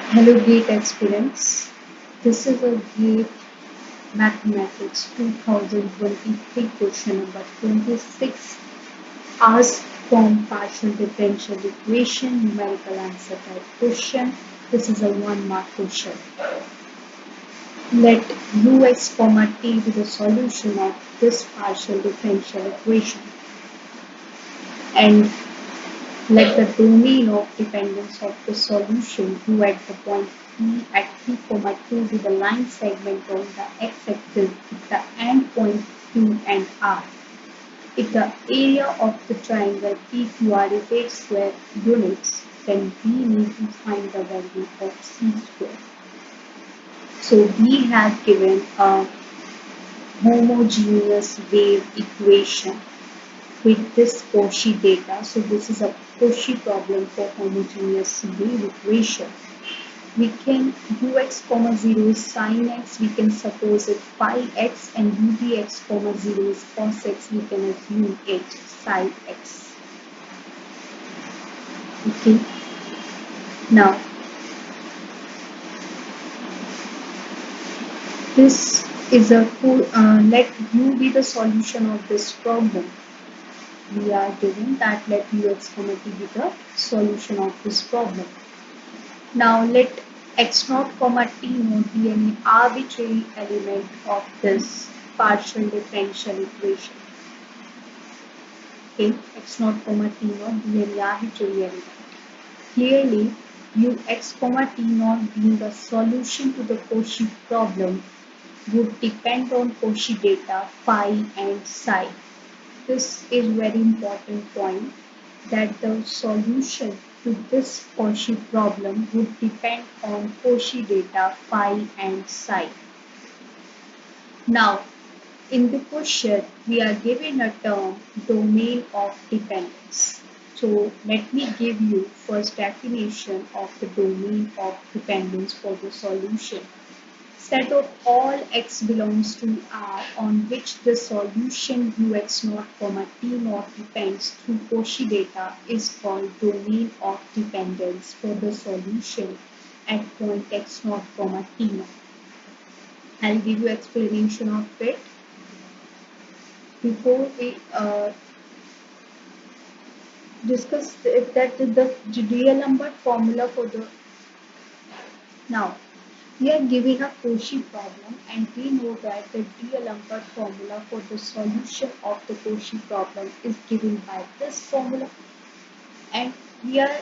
Hello, GATE aspirants. This is a GATE Mathematics 2023 question number 26 asked from partial differential equation numerical answer type question. This is a 1 mark question. Let ux comma t be the solution of this partial differential equation and let the domain of dependence of the solution u at the point P at P, 2 be the line segment on the x-axis with the endpoint Q and R. If the area of the triangle PQR is 8 square units, then we need to find the value of C square. So we have given a homogeneous wave equation with this Cauchy data. So this is a Cauchy problem for homogeneous wave equation. We can ux comma 0 is sin x, we can suppose it phi x, and udx comma 0 is cos x, we can assume it psi x. Okay. Now this is a let u be the solution of this problem. We are given that let ux comma t be the solution of this problem. Now let x naught comma t naught be any arbitrary element of this partial differential equation. Okay, x naught comma t naught be any arbitrary element. Clearly, ux comma t naught being the solution to the Cauchy problem would depend on Cauchy data phi and psi. This is very important point that the solution to this Cauchy problem would depend on Cauchy data phi and psi. Now, in the question, we are given a term domain of dependence. So let me give you first definition of the domain of dependence for the solution. Set of all x belongs to R on which the solution ux naught comma t naught depends through Cauchy data is called domain of dependence for the solution at point x naught comma t naught. I'll give you explanation of it. Before we discuss that the real number formula for the now we are given a Cauchy problem and we know that the D'Alembert formula for the solution of the Cauchy problem is given by this formula, and we are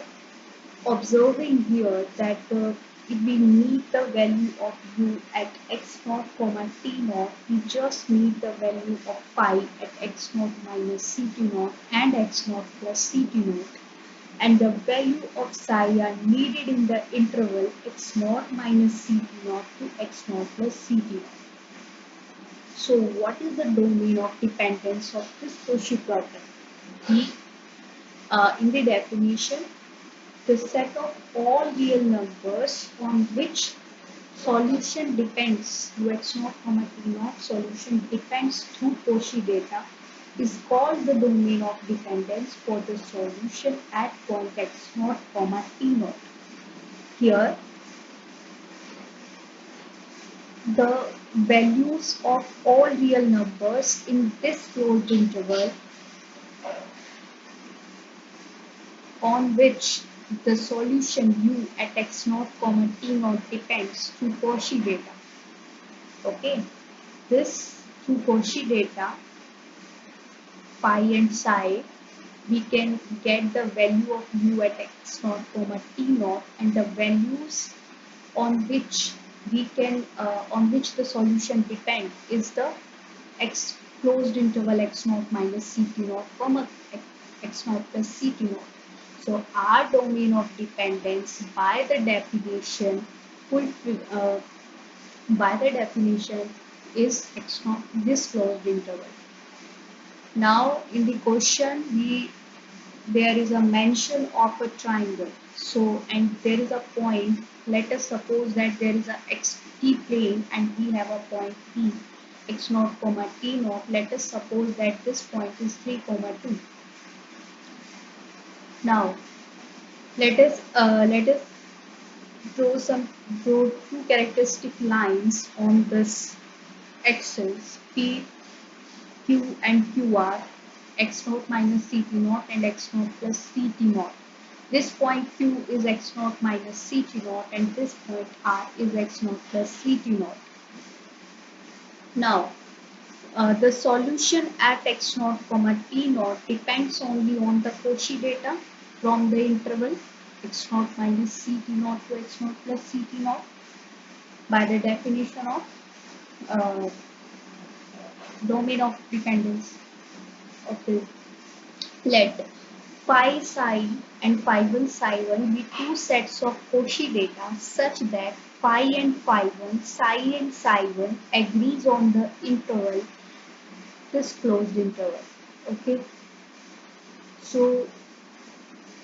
observing here that if we need the value of u at x naught comma t naught, we just need the value of phi at x naught minus ct naught and x naught plus ct naught, and the value of psi are needed in the interval x naught minus ct naught to x naught plus ct naught. So what is the domain of dependence of this Cauchy problem? In the definition, the set of all real numbers on which solution depends, ux naught comma t naught solution depends through Cauchy data is called the domain of dependence for the solution at point x naught comma t naught. Here, the values of all real numbers in this closed interval on which the solution u at x naught comma t naught depends through Cauchy data. Okay, this through Cauchy data phi and psi, we can get the value of u at x naught comma t naught and the values on which we can on which the solution depend is the x closed interval x naught minus ct naught comma x naught plus ct naught. So our domain of dependence by the definition is x naught this closed interval. Now in the question there is a mention of a triangle. So and there is a point. Let us suppose that there is a xt plane and we have a point P x naught comma t naught. Let us suppose that this point is 3 comma 2. Now let us draw some draw two characteristic lines on this axis P, Q and QR, x naught minus Ct naught and x naught plus Ct naught. This point Q is x naught minus Ct naught and this point R is x naught plus Ct naught. Now, the solution at x naught comma t naught depends only on the Cauchy data from the interval x naught minus Ct naught to x naught plus Ct naught by the definition of uh, domain of dependence of the let phi psi and phi 1 psi 1 be two sets of Cauchy data such that phi and phi 1, psi and psi 1 agrees on the interval, this closed interval. Okay, so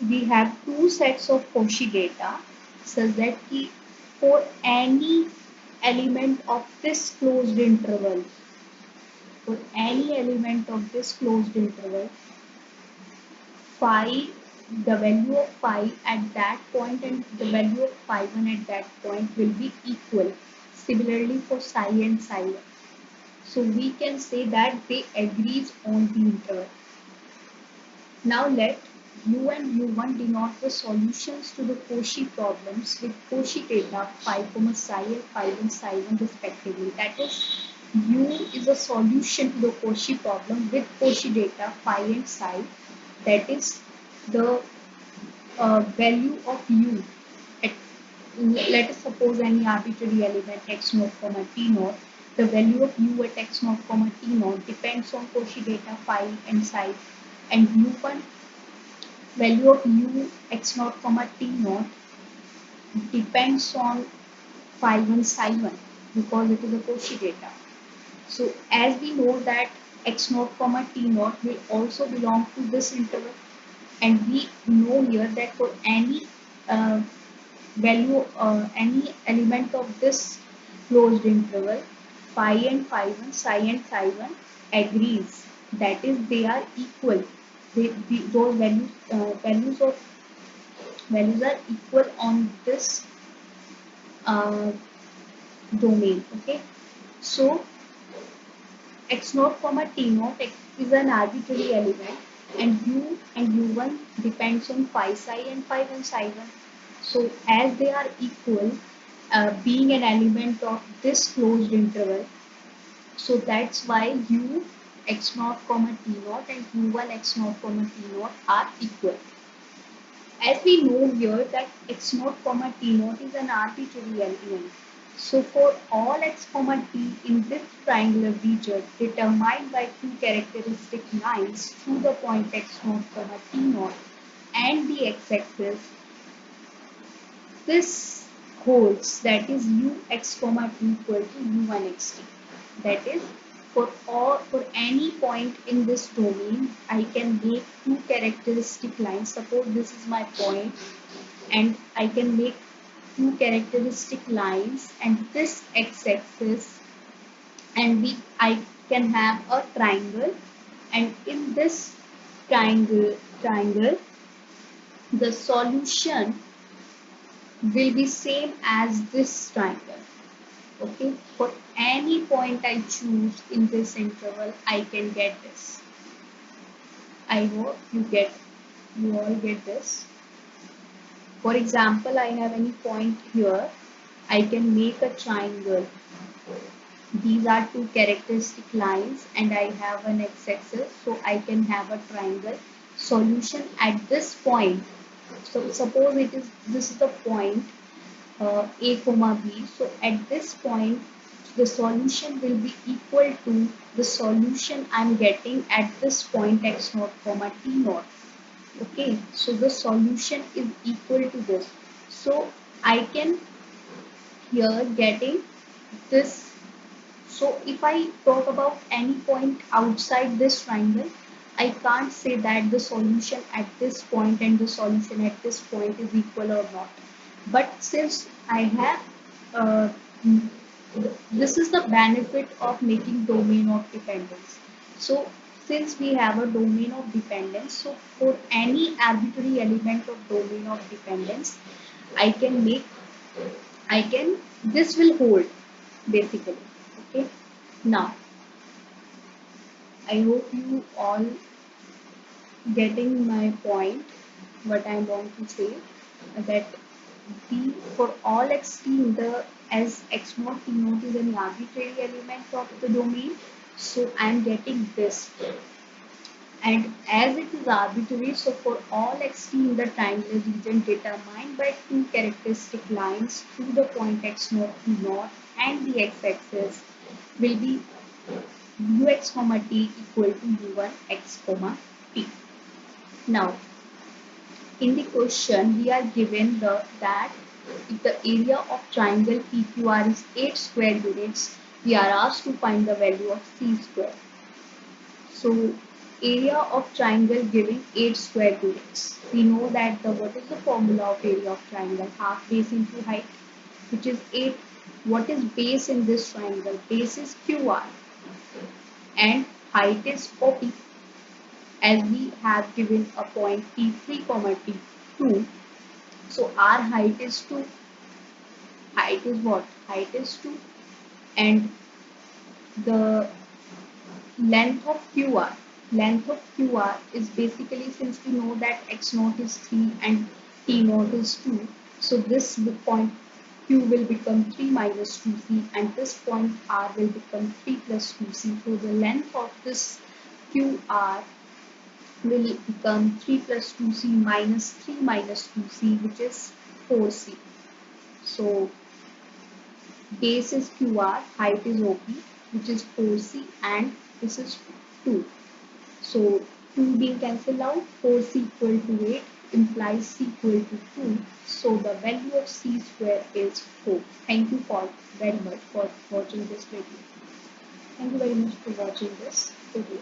we have two sets of Cauchy data such that for any element of this closed interval, for any element of this closed interval, phi, the value of phi at that point and the value of phi 1 at that point will be equal. Similarly for psi and psi 1. So we can say that they agrees on the interval. Now let U and U1 denote the solutions to the Cauchy problems with Cauchy data phi, psi and phi 1 psi 1 respectively. That is, U is a solution to the Cauchy problem with Cauchy data phi and psi. That is the value of U at, let us suppose any arbitrary element x naught comma t naught. The value of U at x naught comma t naught depends on Cauchy data phi and psi, and U1 value of U x naught comma t naught depends on phi 1 psi 1 because it is a Cauchy data. So as we know that x naught comma t naught will also belong to this interval, and we know here that for any any element of this closed interval, phi and phi 1, psi and psi 1 agrees. That is, they are equal. Those values are equal on this uh, domain. Okay, so x naught comma t naught is an arbitrary element, and u and u1 depends on phi psi and phi 1 psi 1. So as they are equal, being an element of this closed interval, so that's why u x naught comma t naught and u1 x naught comma t naught are equal. As we know here that x naught comma t naught is an arbitrary element. So for all x comma t in this triangular region determined by two characteristic lines through the point x naught comma t naught and the x-axis, this holds, that is u x comma t equal to u1 xt. That is, for any point in this domain, I can make two characteristic lines. Suppose this is my point, and I can make two characteristic lines and this x-axis, and I can have a triangle, and in this triangle the solution will be same as this triangle. Okay, for any point I choose in this interval, I can get this. I hope you all get this. For example, I have any point here, I can make a triangle. These are two characteristic lines and I have an x-axis, so I can have a triangle. Solution at this point, so suppose this is the point a comma b, so at this point the solution will be equal to the solution I'm getting at this point x naught comma t naught. Okay, so the solution is equal to this, so I can here getting this. So if I talk about any point outside this triangle, I can't say that the solution at this point and the solution at this point is equal or not. But since I have, uh, this is the benefit of making domain of dependence. So since we have a domain of dependence, so for any arbitrary element of domain of dependence, I can make I can, this will hold basically. Okay. Now, I hope you all getting my point, what I want to say, that the for all x t in the as x naught t naught is an arbitrary element of the domain, so I am getting this, and as it is arbitrary, so for all x t in the triangular region determined by two characteristic lines through the point x naught t naught and the x-axis will be ux comma t equal to u1 x comma t. Now, in the question, we are given that if the area of triangle PQR is 8 square units, we are asked to find the value of C square. So, area of triangle giving 8 square units. We know that what is the formula of area of triangle? Half base into height, which is 8. What is base in this triangle? Base is QR and height is OP. As we have given a point T3, T2, so our height is 2. Height is what? Height is 2. And the length of QR. Length of QR is basically, since we know that x naught is 3 and t naught is 2. So this point Q will become 3 minus 2c and this point R will become 3 plus 2c. So the length of this QR will become 3 plus 2c minus 3 minus 2c, which is 4c. So base is QR, height is OP, which is 4c, and this is 2. So 2 being cancelled out, 4c equal to 8 implies c equal to 2. So the value of c square is 4. Thank you for very much for watching this video. Thank you very much for watching this video.